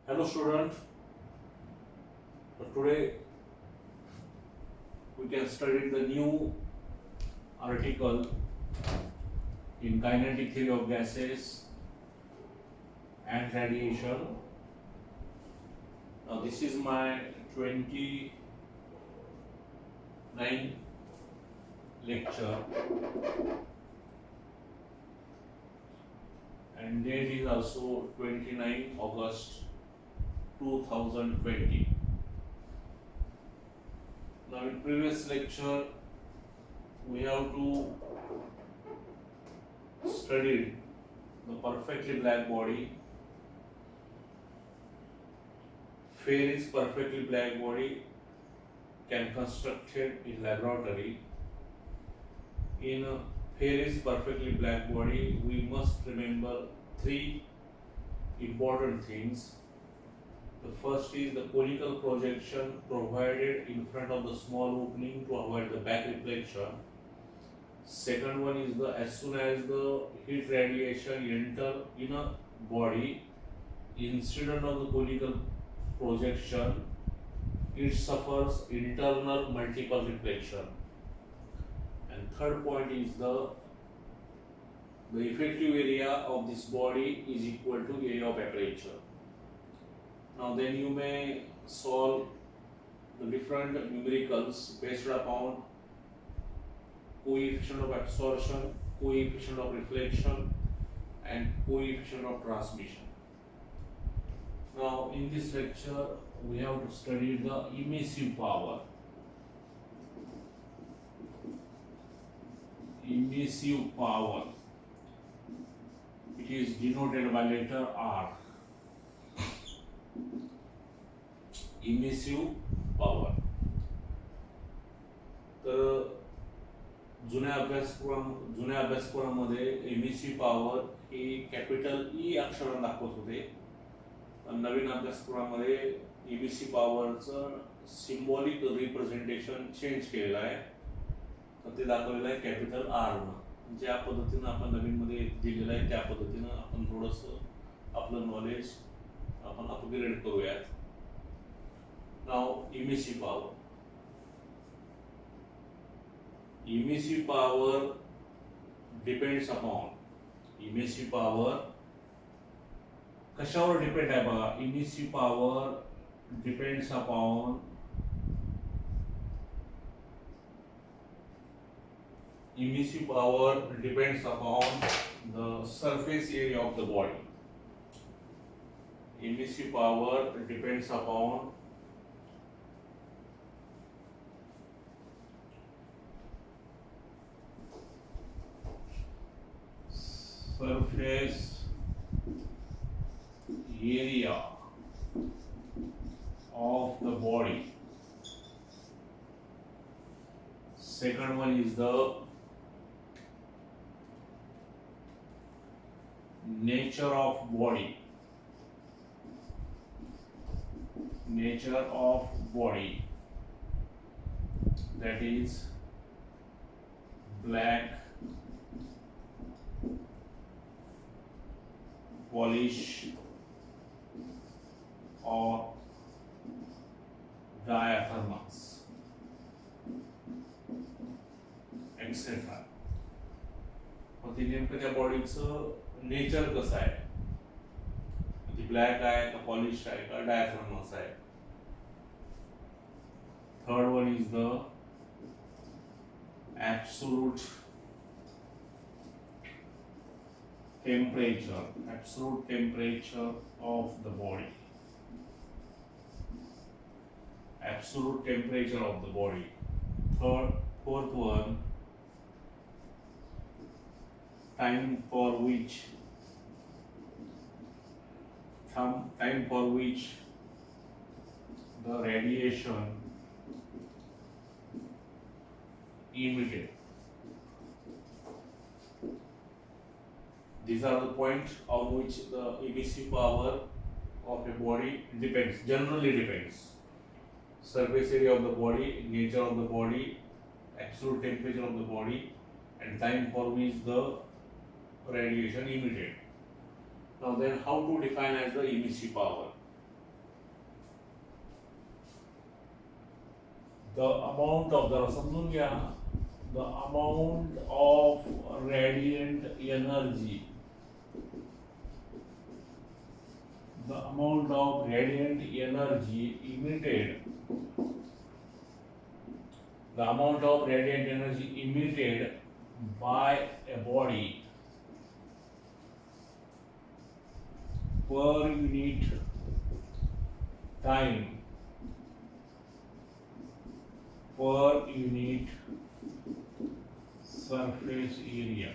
Hello student, today we can study the new article in kinetic theory of gases and radiation. Now this is my 29 lecture and date is also 29 August 2020. Now in previous lecture we have to study the perfectly black body, Fairy's perfectly black body can constructed in laboratory. In a Fairy's perfectly black body, we must remember three important things. The first is the conical projection provided in front of the small opening to avoid the back reflection. Second one is the as soon as the heat radiation enter in a body, instead of the conical projection, it suffers internal multiple reflection. And third point is the effective area of this body is equal to area of aperture. Now then you may solve the different numericals based upon coefficient of absorption, coefficient of reflection and coefficient of transmission. Now in this lecture we have to study the emissive power. Emissive power, it is denoted by letter R. Emissive power. तर जुन्या अभ्यासक्रमामध्ये emissive power ही capital ई अक्षराने दाखवत होते, पण नवीन अभ्यासक्रमामध्ये emissive पॉवरचं symbolic representation change केलेलं आहे. तर ते दाखवलेलं आहे कॅपिटल आर न. ज्या पद्धतीनं आपण नवीनमध्ये दिलेलं आहे त्या पद्धतीनं आपण थोडंसं आपलं नॉलेज आपण अपग्रेड करूयात. नाव emissive power. Emissive power depends upon, emissive power कशावर डिपेंड आहे बघा. emissive power depends upon emissive power depends upon the surface area of the body. Emissive power depends upon surface area of the body. Second one is the nature of body. Nature of body, that is black, polish or diaphragms, etc. मग ती नेमकं त्या बॉडीचं nature कसं आहे, ती black आहे का polish आहे का डायफ्रामस आहे. Third one is the absolute temperature, absolute temperature of the body. Absolute temperature of the body. Fourth one, time for which the radiation emitted. These are the points on which the emissive power of a body depends, generally depends. Surface area of the body, nature of the body, absolute temperature of the body, and time for which the radiation emitted. Now then, how to define as the emissive power? the amount of the समजून घ्या the amount of radiant energy, the amount of radiant energy emitted, the amount of radiant energy emitted by a body per unit time, per unit surface area.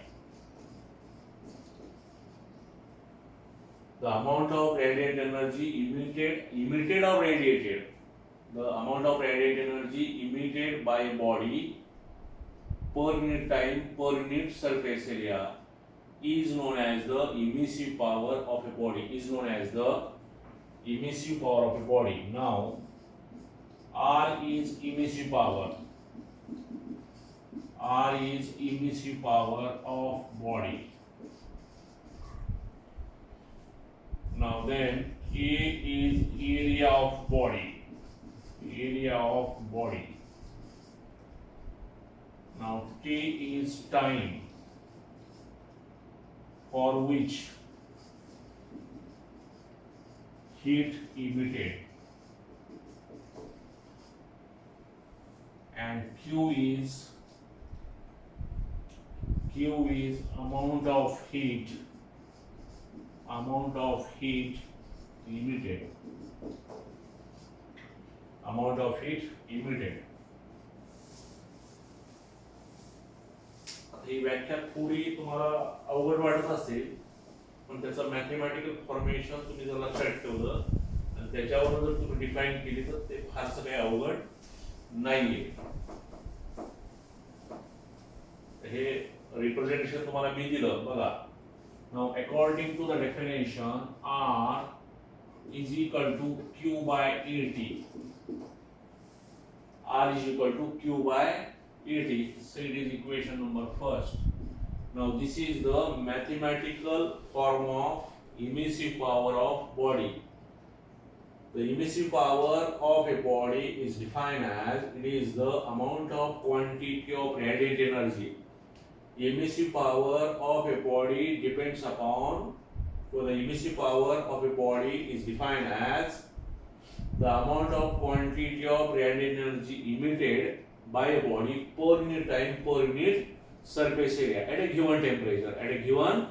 The amount of radiant energy emitted or radiated, the amount of radiant energy emitted by a body per unit time, per unit surface area is known as the emissive power of a body, is known as the emissive power of a body. Now, R is emissive power. R is emissive power of body. Now then, A is area of body. Area of body. Now T is time for which heat emitted, and Q is amount of heat emitted, amount of heat emitted. ही व्याख्या थोडी तुम्हाला अवघड वाटत असेल, पण त्याचं mathematical formation तुम्ही जर लक्षात ठेवलं आणि त्याच्यावर जर तुम्ही डिफाइन केली तर ते फारसं काही अवघड नाहीये. हे रिप्रेझेंटेशन तुम्हाला मी दिलं बघा. Now according to the definition R is equal to Q by AT. R is equal to Q by AT. So it is equation number first. Now this is the mathematical form of emissive power of body. The emissive power of a body is defined as it is the amount of quantity of radiant energy. Emissive power of a body depends upon, so the emissive power of a body is defined as the amount of quantity of radiant energy emitted by a body per unit time, per unit surface area at a given temperature. At a given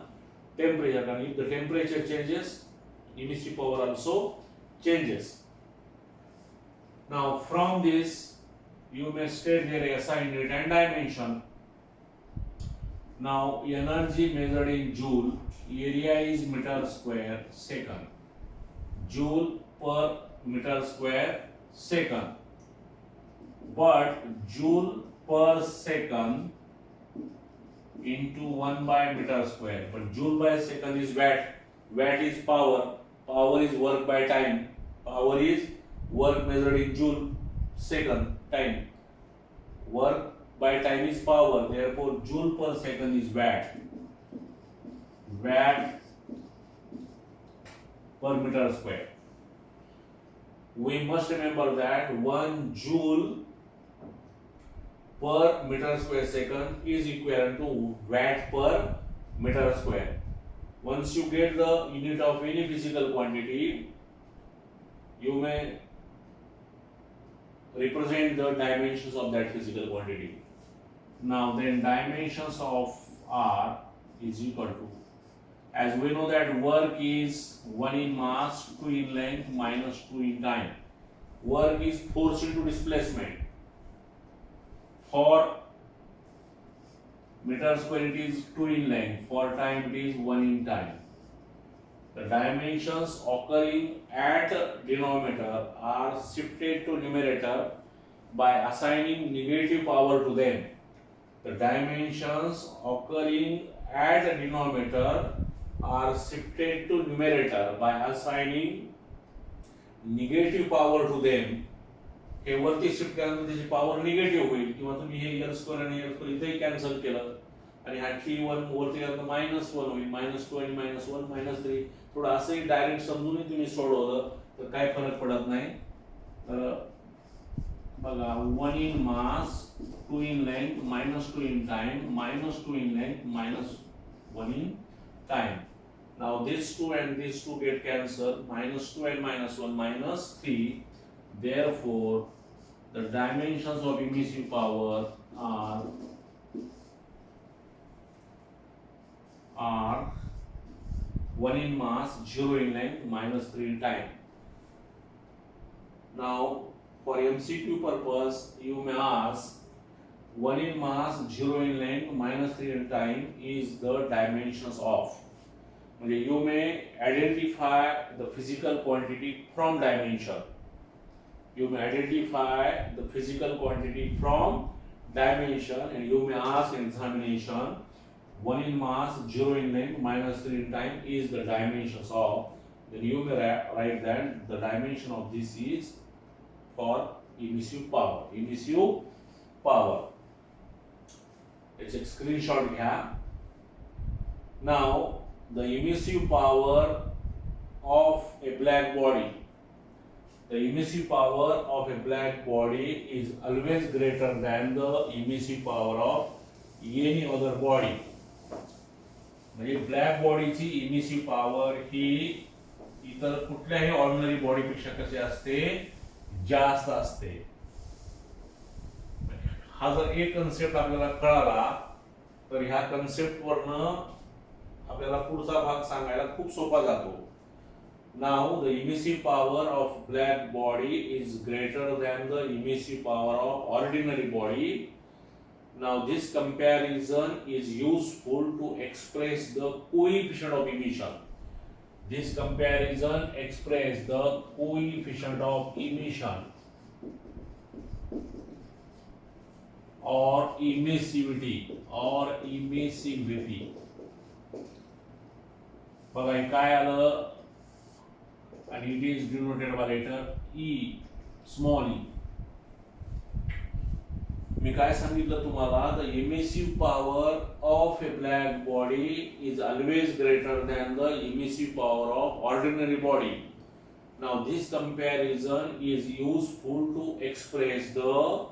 temperature, and if the temperature changes, emissive power also changes. Now from this you may state their SI unit and dimension. Now energy measured in joule, area is meter square second, joule per meter square second, but joule per second into 1 by meter square, but joule by second is watt, watt is power, power is work by time, power is work measured in joule second time, work by time is power, therefore joule per second is watt, watt per meter square. We must remember that 1 joule per meter square second is equivalent to watt per meter square. Once you get the unit of any physical quantity, you may represent the dimensions of that physical quantity. Now then dimensions of R is equal to, as we know that work is 1 in mass, 2 in length, minus 2 in time. Work is force into displacement. For meter square it is 2 in length, for time it is 1 in time. The dimensions occurring at denominator are shifted to numerator by assigning negative power to them. The dimensions occurring at the denominator are shifted to numerator by assigning negative power to them. हे वरती shift केल्यानंतर त्याची power negative होईल, किंवा तुम्ही हे L square आणि L square इथेही cancel केलं आणि हा टी वन वरती गेल्यानंतर -1 होईल, -2 आणि -1 -3. थोडं असंही डायरेक्ट समजूनही तुम्ही सोडवलं तर काय फरक पडत नाही. तर बघा 1 in mass, 2 in length, -2 in time, -2 in length, -1 in time. Now these two and these two get cancelled. -2 and -1 -3. Therefore, the dimensions of emissive power are 1 in mass, 0 in length, -3 in time. Now, for MCQ purpose, you may ask 1 in mass, 0 in length, -3 in time is the dimensions of. You may identify the physical quantity from dimension. You may identify the physical quantity from dimension, and you may ask in examination 1 in mass, 0 in length, -3 in time is the dimensions of. Then you may write that the dimension of this is for emissive power. Emissive power. Let's take screenshot here. Now, the emissive power of a black body. The emissive power of a black body is always greater than the emissive power of any other body. म्हणजे black बॉडीची emissive power ही इतर कुठल्याही ordinary body पेक्षा कशी असते, जास्त असते. हा जर एक कन्सेप्ट आपल्याला कळाला तर ह्या कन्सेप्ट वरनं आपल्याला पुढचा भाग सांगायला खूप सोपा जातो. Now the emissive power of black body is greater than the emissive power of ordinary body. Now this comparison is useful to express the coefficient of emission. This comparison expresses the coefficient of emission or emissivity. बघा हे काय आलं, and it is denoted by letter E, small e. मी काय सांगितलं तुम्हाला, the emissive power of a black body is always greater than the emissive power of ordinary body. Now this comparison is useful to express the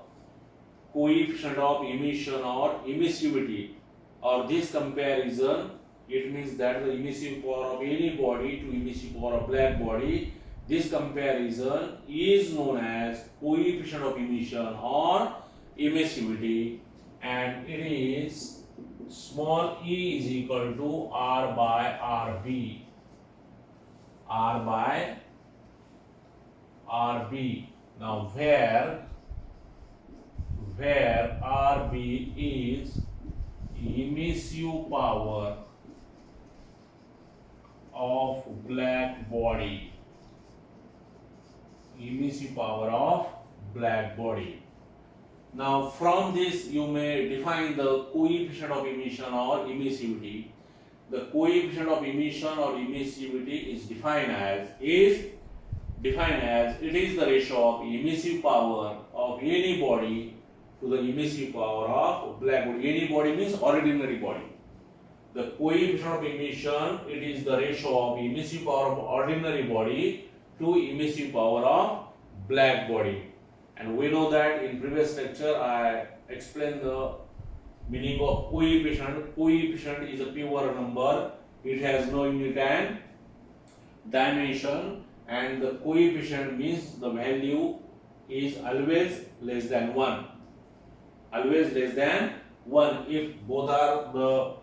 coefficient of emission or emissivity. Or this comparison, it means that the emissive power of any body to emissive power of black body, this comparison is known as coefficient of emission or emissivity, and it is small e is equal to R by RB. R by RB. Now where RB is emissive power of black body. Emissive power of black body. Now from this you may define the coefficient of emission or emissivity. The coefficient of emission or emissivity is defined as it is the ratio of emissive power of any body to the emissive power of black body. Any body means ordinary body. The coefficient of emission, it is the ratio of emissive power of ordinary body to emissive power of black body. And we know that in previous lecture I explained the meaning of coefficient. Coefficient is a pure number. It has no unit and dimension, and the coefficient means the value is always less than 1. Always less than 1. If both are the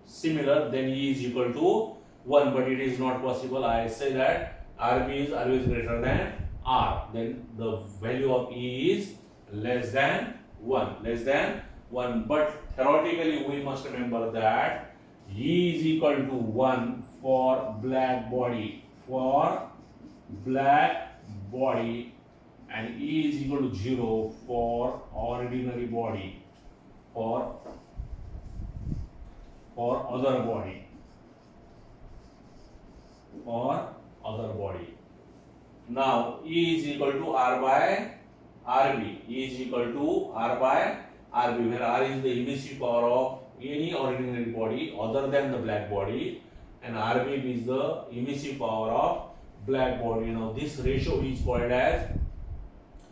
similar, then E is equal to 1, but it is not possible. I say that RB is always greater than R, then the value of E is less than 1, but theoretically we must remember that E is equal to 1 for black body, and E is equal to 0 for ordinary body, for other body. Now E is equal to R by RB. E is equal to R by RB, where R is the emissive power of any ordinary body other than the black body, and RB is the emissive power of black body. Now this ratio is called as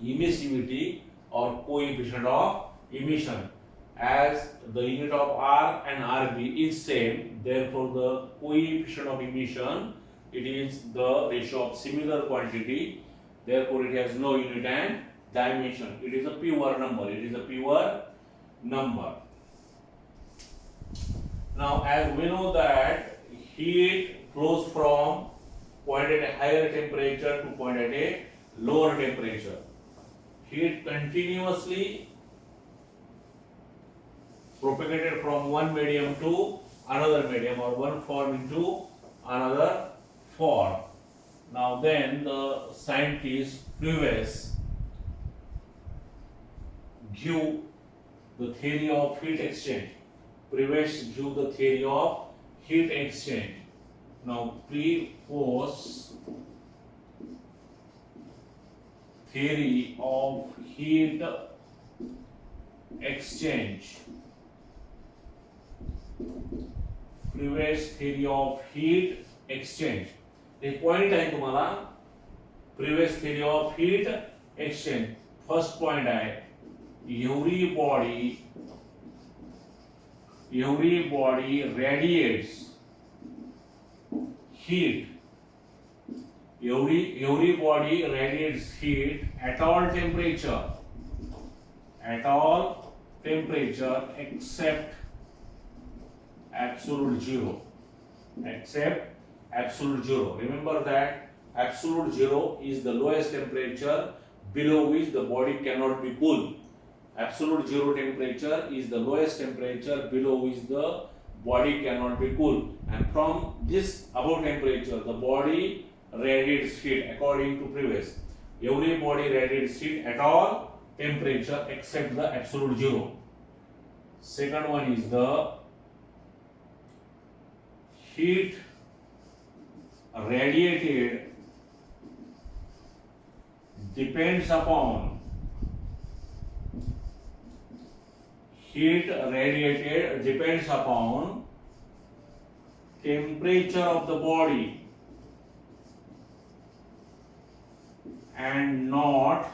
emissivity or coefficient of emission. As the unit of R and RB is same, therefore the coefficient of emission, it is the ratio of similar quantity, therefore it has no unit and dimension. It is a pure number. It is a pure number. Now, as we know that heat flows from point at a higher temperature to point at a lower temperature. Heat continuously propagated from one medium to another medium, or one form into another form. Now then the scientists previous give the theory of heat exchange. Previous give the theory of heat exchange. Now pre-post theory of heat exchange. Previous theory of heat exchange. एक point आहे तुम्हाला previous theory of heat exchange. First point आहे every body radiates heat. Every body radiates heat at all temperature except absolute zero. Remember that absolute zero is the lowest temperature below which the body cannot be cool. Absolute zero temperature is the lowest temperature below which the body cannot be cool. And from this above temperature, the body radiates heat according to previous. Every body radiates heat at all temperature except the absolute zero. Second one is the heat radiated depends upon temperature of the body and not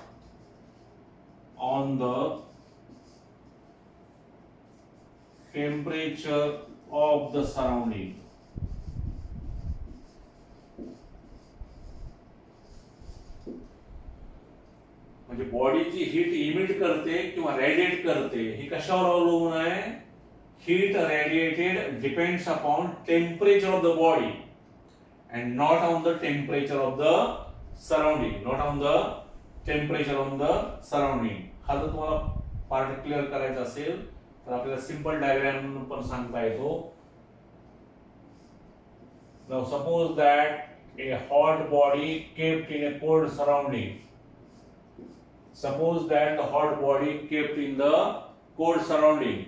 on the temperature of the surrounding. म्हणजे बॉडीची heat emit करते किंवा radiate करते ही कशावर अवलंबून आहे. Heat radiated depends upon temperature of the body and not on the temperature of the surrounding. हा जर तुम्हाला पार्ट क्लिअर करायचा असेल तर आपल्याला सिंपल डायग्राम पण सांगता येतो. Now suppose that a hot body kept in a cold surrounding. Suppose that the hot body kept in the cold surrounding.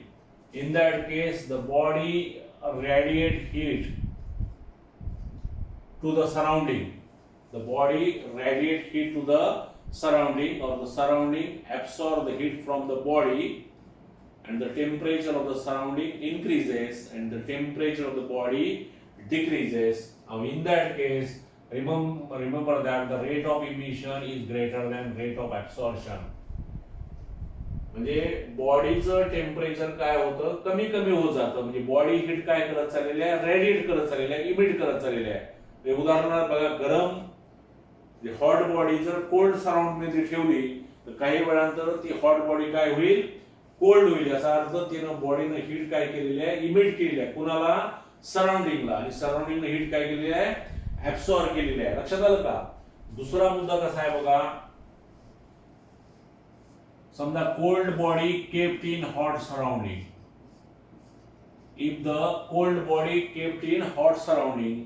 In that case, the body radiates heat to the surrounding. The body radiates heat to the surrounding, or the surrounding absorb the heat from the body, and the temperature of the surrounding increases and the temperature of the body decreases. Now in that case, remember that the rate of emission is greater than rate of absorption. म्हणजे बॉडीचं temperature काय होतं, कमी कमी होत जातं. म्हणजे body heat काय करत चाललेली आहे, रेडिएट करत चाललेली आहे, इमिट करत चाललेली आहे. उदाहरणार्थ बघा, गरम हॉट बॉडी जर कोल्ड सराउंड मध्ये ठेवली तर काही वेळानंतर ती हॉट बॉडी काय होईल, कोल्ड होईल. याचा अर्थ तिनं बॉडीनं हीट काय केलेली आहे, इमिट केलेली आहे. कुणाला, सराउंडिंगला. आणि सराउंडिंगला हीट काय केलेली आहे, ऍब्सॉर्ब केलेली आहे. लक्षात आलं का. दुसरा मुद्दा कसा आहे बघा, समजा cold body kept in hot surrounding. If the cold body kept in hot surrounding,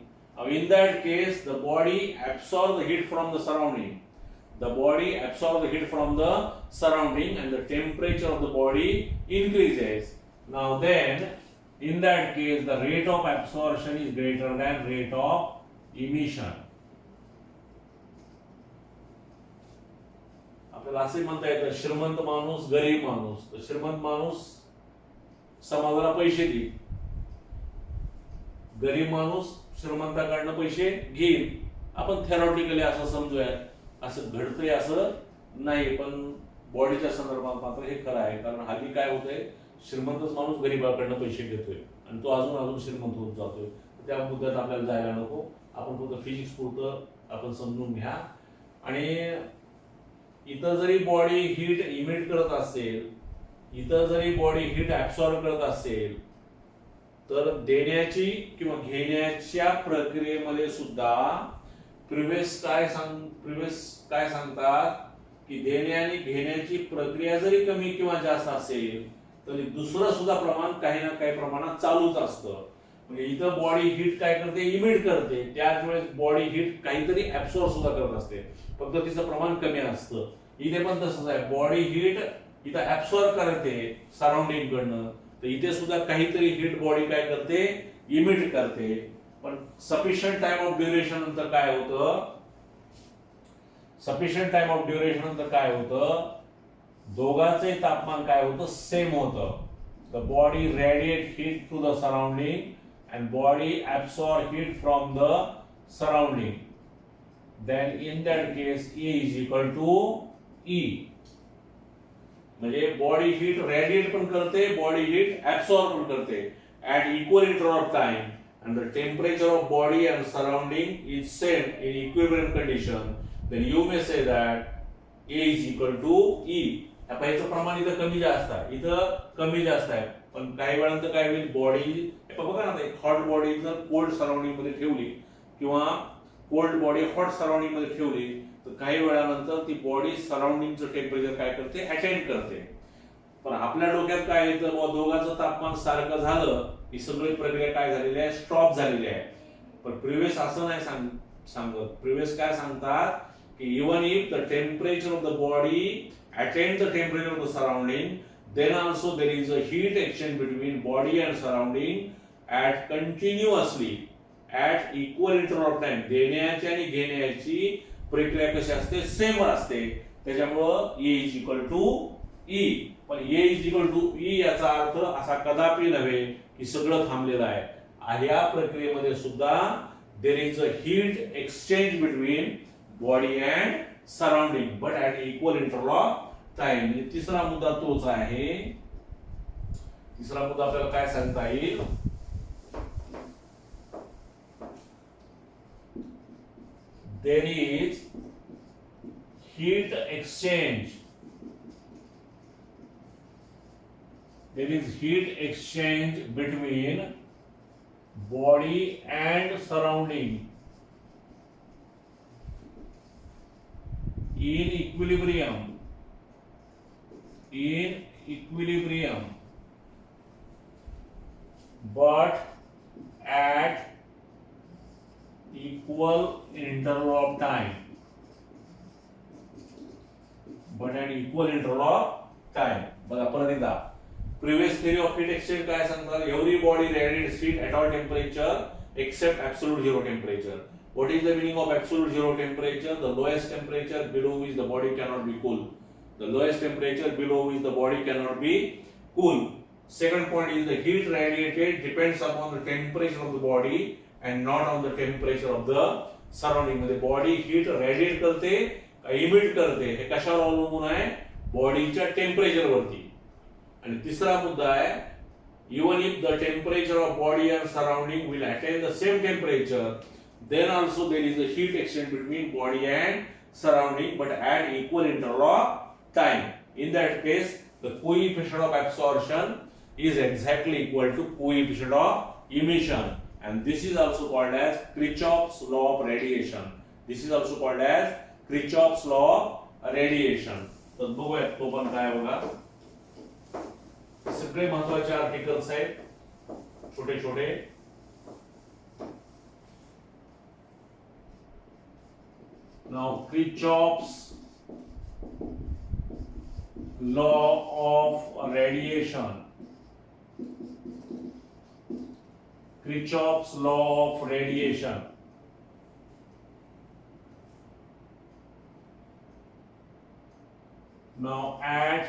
in that case the body absorb the heat from the surrounding. The body absorb the heat from the surrounding and the temperature of the body increases. Now then, in that case the rate of absorption is greater than rate of emission. आपल्याला असे म्हणता येतं, श्रीमंत माणूस, गरीब माणूस. तर श्रीमंत माणूस समाजाला पैसे देईल, गरीब माणूस श्रीमंताकडनं पैसे घेईल. आपण थेरॉटिकली असं समजूया, असं घडतंय असं नाही, पण बॉडीच्या संदर्भात मात्र हे खरं आहे. कारण हल्ली काय होतंय, श्रीमंतच माणूस गरीबाकडनं पैसे घेतोय आणि तो अजून अजून श्रीमंत होत जातोय. त्या मुद्द्यात आपल्याला जायला नको. आपण फक्त फिजिक्स पुरतं आपण समजून घ्या. आणि इथं जरी बॉडी हीट इमिट करत असेल, इथं जरी बॉडी हीट ऍब्सॉर्ब करत असेल, तर देण्याची किंवा घेण्याच्या प्रक्रियेमध्ये सुद्धा प्रिव्हियस काय सांगतात की देणे आणि घेण्याची प्रक्रिया जरी कमी किंवा जास्त असेल तरी दुसरं सुद्धा प्रमाण काही ना काही प्रमाणात चालूच असतं. म्हणजे इथं बॉडी हीट काय करते, इमिट करते, त्याच वेळेस बॉडी हीट काहीतरी ऍब्सॉर्ब सुद्धा करत असते, फक्त तिचं प्रमाण कमी असतं. इथे पण तसंच आहे, बॉडी हीट इथं ऍब्सॉर्ब करते सराउंडिंग कडनं, तर इथे सुद्धा काहीतरी हीट बॉडी काय करते, इमिट करते. पण सफिशियंट टाइम ऑफ ड्युरेशन नंतर काय होतं, सफिशियंट टाइम ऑफ ड्युरेशन नंतर काय होतं, दोघांचे तापमान काय होतं, सेम होतं. The body radiate heat to the surrounding and body absorb heat from the surrounding. Then in that case E is equal to E. म्हणजे बॉडी हीट रेडिएट पण करते, बॉडी हीट ऍब्सॉर्ब पण करते at equal interval of time, and the temperature of body and surrounding is same in equilibrium condition, then you may say that A is equal to E. याचं प्रमाण इथं कमी जास्त आहे, इथं कमी जास्त आहे. पण काही वेळानंतर काय होईल, बॉडी बघा ना, एक हॉट बॉडी जर कोल्ड सराउंडिंग मध्ये ठेवली किंवा कोल्ड बॉडी हॉट सराउंडिंग मध्ये ठेवली तर काही वेळानंतर ती बॉडी सराउंडिंगचं टेम्परेचर काय करते, अटेंड करते. पण आपल्या डोक्यात काय येतं, दोघांचं तापमान सारखं झालं ही सगळी प्रक्रिया काय झालेली आहे, स्टॉप झालेली आहे. पण प्रिव्हियस असं नाही सांगत. प्रिव्हियस काय सांगतात की even if the temperature of the body attend the temperature of the surrounding, then also there is a heat exchange between body and surrounding at continuously at equal interval of time. देण्याची आणि घेण्याची प्रक्रिया कशी असते, same असते. त्याच्यामुळं E is equal to E. पण A is equal to E याचा अर्थ असा कदापि नव्हे की सगळं थांबलेलं आहे. या प्रक्रियेमध्ये सुद्धा there is a heat exchange between body and surrounding but at equal interval of time. तिसरा मुद्दा तोच आहे. तिसरा मुद्दा आपल्याला काय सांगता येईल, there is heat exchange. There is heat exchange between body and surrounding in equilibrium. But at equal interval of time. बघा परत एकदा, previous theory of heat exchange काय सांगतात, every body radiates heat at all temperature except absolute zero temperature. What is the meaning of absolute zero temperature? The lowest temperature below which the body cannot be cool. The lowest temperature below which the body cannot be cool. Second point is the heat radiated depends upon the temperature of the body and not on the temperature of the surrounding. मध्ये body heat radiate करते का emit करते हे कशावर अवलंबून आहे, बॉडीच्या temperature वरती. आणि तिसरा मुद्दा आहे, even if the temperature of body and surrounding will attain the same temperature, then also there is a heat exchange between body and surrounding but at equal interval of time. In that case, the coefficient of absorption is exactly equal to coefficient of emission, and this is also called as Kirchhoff's law of radiation. तर बघूया तो पण काय बघा. सगळे महत्वाचे articles आहेत, छोटे छोटे. Now Kirchhoff's law of radiation. Kirchhoff's law of radiation. Now at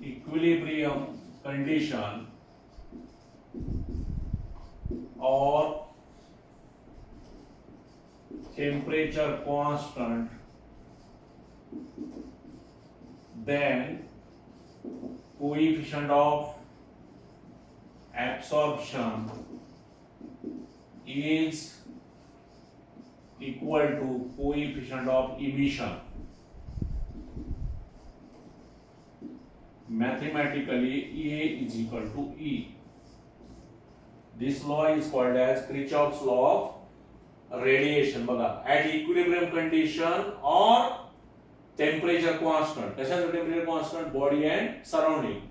equilibrium condition or temperature constant, then coefficient of absorption is equal to coefficient of emission. Mathematically, A is equal to E. This law is called as Kirchhoff's law of radiation. बघा, at equilibrium condition or temperature constant. कशाचं temperature constant? Body and surrounding.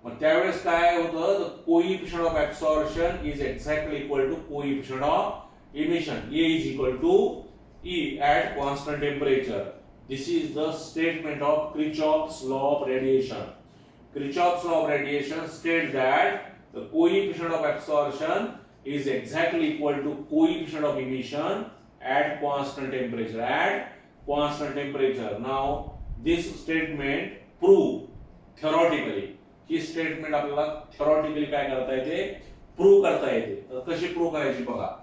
मग त्यावेळेस काय होतं? The coefficient of absorption is exactly equal to coefficient of emission. A is equal to E at constant temperature. This is the statement of Kirchhoff's law of radiation. Kirchhoff's law of radiation states that the coefficient of absorption is exactly equal to coefficient of emission at constant temperature. At constant temperature. Now, this statement prove theoretically. He statement आपल्याला theoretically काय करता येते? Prove करता येते. तर कशी prove करायची बघा.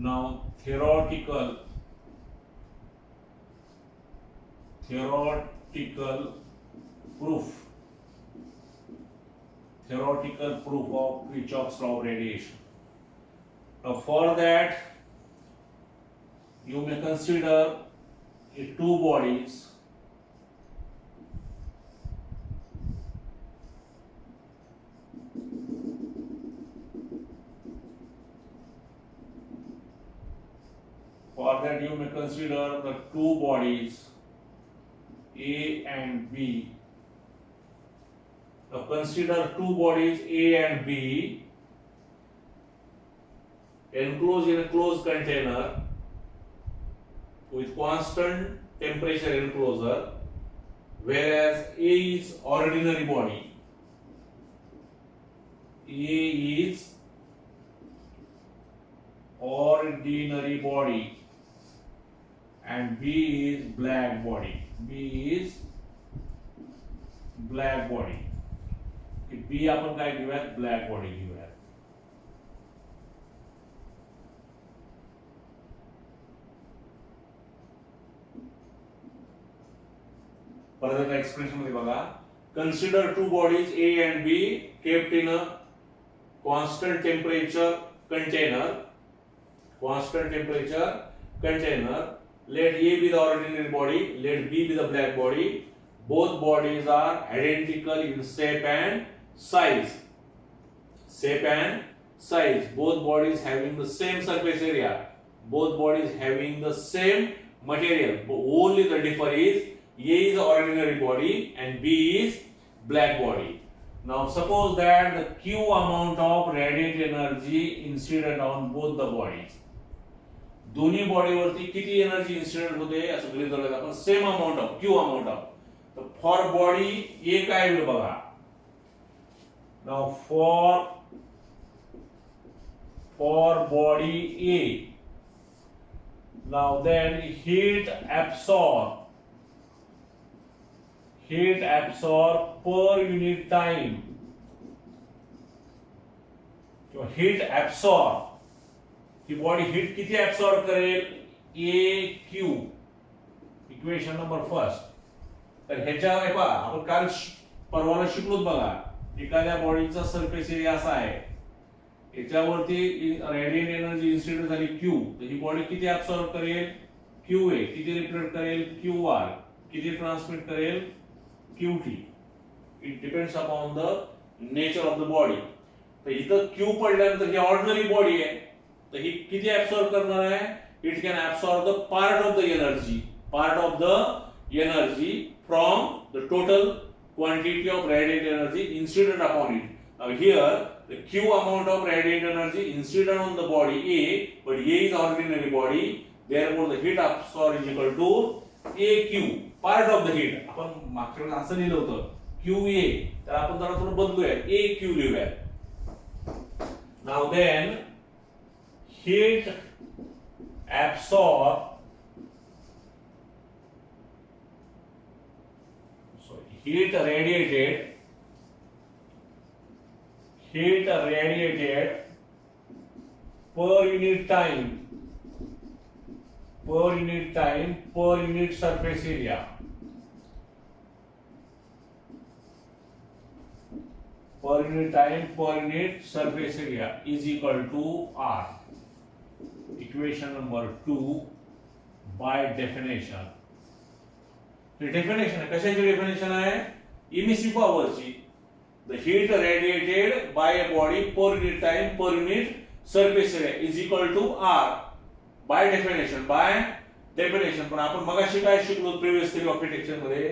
Now, theoretical proof. Theoretical proof of Kirchhoff's law of radiation. Now, for that, you may consider two bodies. For that, you may consider the two bodies A and B. Now consider two bodies A and B enclosed in a closed container with constant temperature enclosure, whereas A is ordinary body. A is ordinary body and B is black body. B is black body. B आपण काय घेऊयात? Black body घेऊयात. परत expression मध्ये बघा. Consider two bodies A and B kept in a constant temperature container. Constant temperature container. Let A be the ordinary body. Let B be the black body. Both bodies are identical in shape and size. Shape and size. Both bodies having the same surface area. Both bodies having the same material. Only the difference is A is ordinary body and B is black body. Now suppose that the Q amount of radiant energy incident on both the bodies. दोन्ही body वरती किती energy incident होते असं गृहीत धरलं आपण. Same amount of Q amount of. तर for body A काय होईल बघा. Now for body A, now then heat absorb per unit time. Heat absorb, he body heat किती absorb करेल? AQ. Equation number first. तर ह्याच्या आपण काल परवाला शिकलोच बघा. एखाद्या बॉडीचा सरफेस एरिया असा आहे, याच्यावरती रेडिएंट एनर्जी इन्सिडेंट झाली Q, तर ही बॉडी किती ऍब्सॉर्ब करेल? QA. किती रिफ्लेक्ट करेल? QR. किती ट्रान्समिट करेल? QT. It depends upon the nature of the body. तर इथं Q पडल्यानंतर ही ऑर्डिनरी बॉडी आहे, तर ही किती ऍब्सॉर्ब करणार आहे? It can absorb the part of the energy from the total quantity of radiant energy incident upon it. Now here the Q amount of radiant energy incident on the body A, but A is ordinary body, therefore the heat absorbed is equal to AQ, part of the heat. आपण मागच्या वेळेस असं लिहिलं होतं QA, तर आपण जरा थोडं बदलूया, AQ लिहूया. Now then heat absorbed heat radiated per unit time per unit surface area. Per unit time per unit surface area is equal to R. Equation number 2 by definition. Definition है कशाची definition आहे emissive पॉवरची the heat radiated by a body per unit time per unit surface area is equal to R by definition पण आपण मगाशी काय शिकलो previous theory of heat मध्ये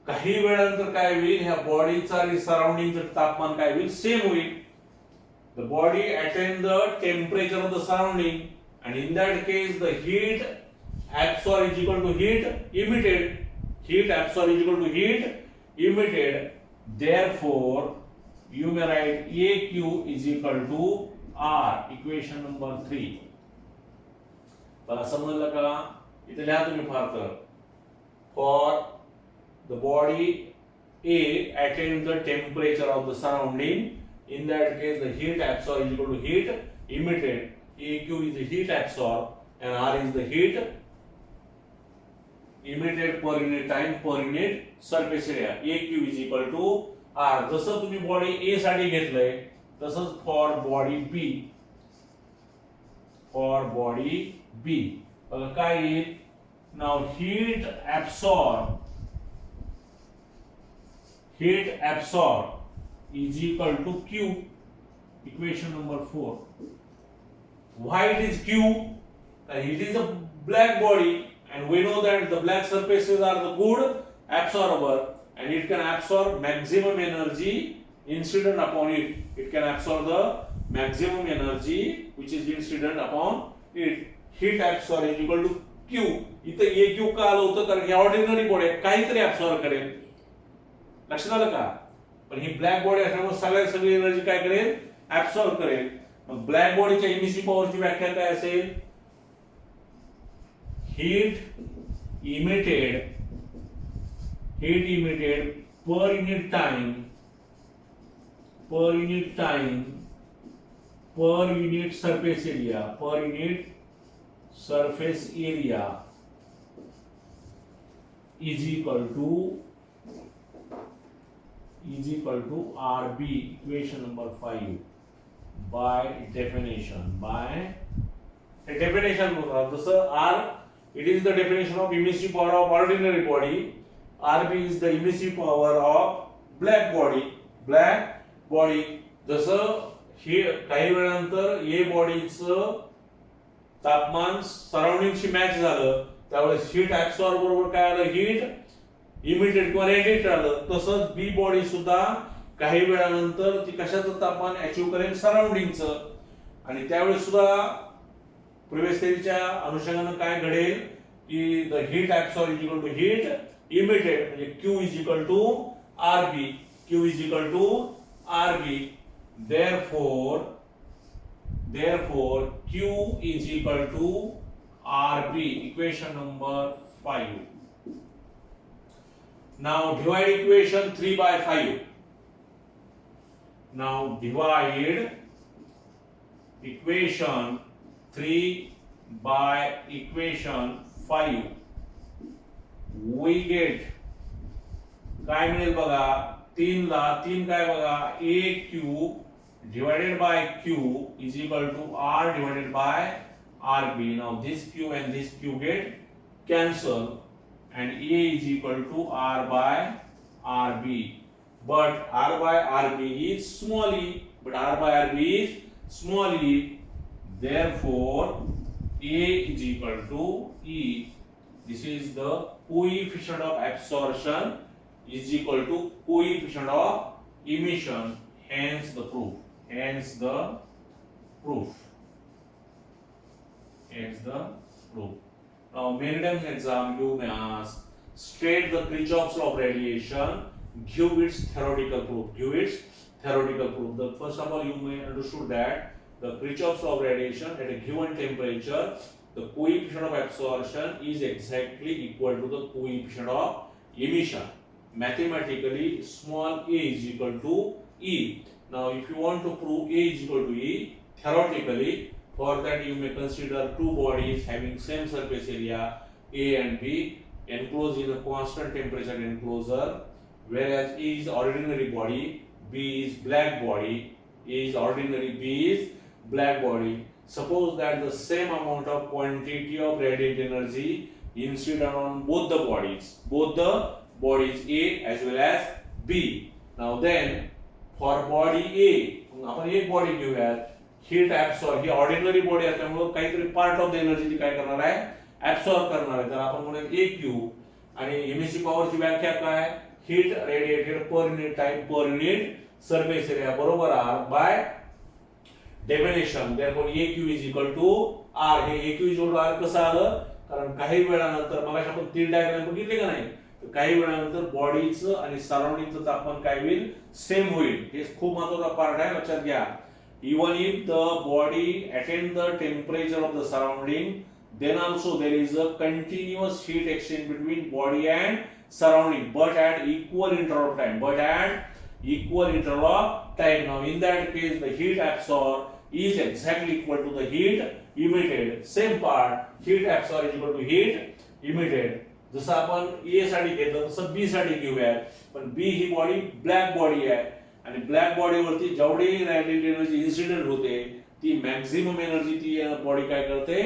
काही वेळानंतर काय होईल ह्या बॉडीचा आणि सराउंडिंगचं तापमान काय होईल सेम होईल the body attain the temperature of the surrounding and in that case the heat absorbed is equal to heat emitted. Heat absorbed is equal to heat emitted. Therefore you may write AQ is equal to R. Equation number 3. मला समजलं का इथे लिहा तुम्ही फार तर for the body A attains the temperature of the surrounding. In that case the heat absorbed is equal to heat emitted. AQ is the heat absorbed and R is the heat emitted per unit time per unit surface area. AQ is equal to R. जसं तुम्ही body A साठी घेतलंय तसंच for body B बघा काय येईल नाव heat absorb is equal to Q. Equation number 4. Why it is Q? It is a black body and we know that the black surfaces are the good absorber and it can absorb maximum energy incident upon it. It can absorb the maximum energy which is incident upon it. Heat absorb is equal to Q. इथे AQ का आलं होतं कारण ही ordinary body आहे काहीतरी absorb करेल लक्षात आलं का पण ही ब्लॅक बॉडी असल्यामुळे सगळी एनर्जी काय करेल absorb करेल मग ब्लॅक बॉडीच्या इमिसिव्ह पॉवरची व्याख्या काय असेल heat emitted per unit time per unit surface area is equal to RB. Equation number 5 by definition जसं R it is the definition of emissive power of ordinary body. RB is the emissive power of black body. जसं हे काही वेळानंतर A बॉडीचं तापमान सराउंडिंगशी match झालं त्यावेळेस heat absorb बरोबर काय आलं हीट इमिटेड किंवा रेडिएट आलं तसंच बी बॉडी सुद्धा काही वेळानंतर ती कशाचं तापमान अचीव करेल सराउंडिंगचं आणि त्यावेळेस सुद्धा प्रिव्हियस थेरीच्या अनुषंगाने काय घडेल की the heat absorb is equal to heat emitted म्हणजे Q is equal to RB. Therefore Q is equal to RB. Equation number 5. Now divide equation 3 by 5. Now divide equation 3 by equation 5. We get काय मिळेल बघा 3 ला 3 काय बघा AQ divided by Q is equal to R divided by RB. Now this Q and this Q get cancel and A is equal to R by RB. But R by RB is small e. Therefore A is equal to E. This is the coefficient of absorption is equal to coefficient of emission. Hence the proof. Now many times in exam you may ask state the Kirchhoff's law of radiation, give its theoretical proof. First of all you may understood that the Kirchhoff's law of radiation at a given temperature the coefficient of absorption is exactly equal to the coefficient of emission. mathematically small a is equal to E. Now if you want to prove A is equal to E, theoretically, for that you may consider two bodies having same surface area A and B enclosed in a constant temperature enclosure, whereas A is ordinary body, B is black body. A is ordinary, B is black body. Suppose that the same amount of quantity of radiant energy incident on both the bodies A as well as B. Now then, for body A, आपण एक body घेऊयात, heat absorb, ही ordinary body असल्यामुळे काहीतरी part of the energy ती काय करणार आहे, absorb करणार आहे. तर आपण म्हणूया AQ आणि इमिसिव्ह पॉवरची व्याख्या काय, heat radiated per unit time per unit surface area बरोबर R by definition. Therefore AQ is equal to R. हे AQ is equal to R कसं आलं, कारण काही वेळानंतर मग आपण तीन डायग्राम बघितले का नाही, काही वेळानंतर बॉडीचं आणि सराउंडिंगचं तापमान काय होईल, सेम होईल. हे खूप महत्त्वाचा पार्ट आहे, लक्षात घ्या. Even if the body attain the temperature of the surrounding, then also there is a continuous heat exchange between body and surrounding, but at equal interval of time. Now in that case, the heat absorbed is exactly equal to the heat emitted. Same part, heat absorbed is equal to heat emitted. जसं आपण A साठी घेतलं तसं B साठी घेऊया. पण B ही body black body आहे आणि ब्लॅक बॉडीवरती जेवढी रॅडिएंट एनर्जी इन्सिडेंट होते ती मॅक्झिमम एनर्जी ती बॉडी काय करते,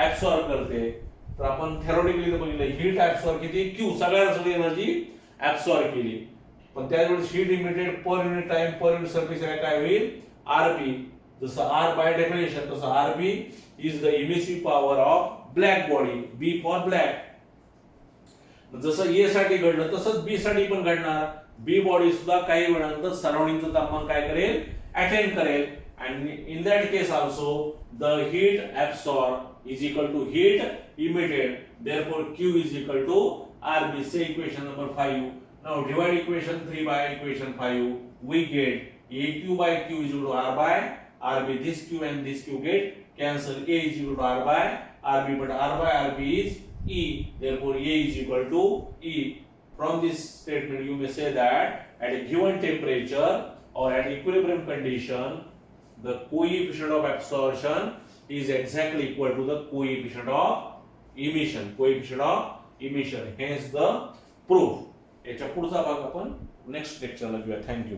ऍब्सॉर्ब करते. तर आपण थेरोटिकली बघितलं, हीट ऍब्सॉर्ब किती, Q, सगळ्यात सगळी एनर्जी ऍब्सॉर्ब केली. पण त्यावेळेस हीट इमिटेड पर unit time per unit surface area काय होईल, RB. जसं R बाय डेफिनेशन तसं RB is the emissive power of black body, B for black. जसं ए साठी घडलं तसंच बी साठी पण घडणार. बी बॉडी सुद्धा काही वेळानंतर सराउंडिंगचं तापमान काय करेल, अटेन करेल. आणि in that case also the heat absorb is equal to heat emitted. Therefore Q is equal to RB. Say equation number 5. Now divide equation 3 by equation 5. We get AQ by Q is equal to R by RB. This Q and this Q get cancel. A is equal to R by RB, but R by RB is E. Therefore, A is equal to E. From this statement, you may say that at a given temperature or at equilibrium condition, the coefficient of absorption is exactly equal to the coefficient of emission. Hence the proof. याच्या पुढचा भाग आपण next लेक्चरला घेऊया. Thank you.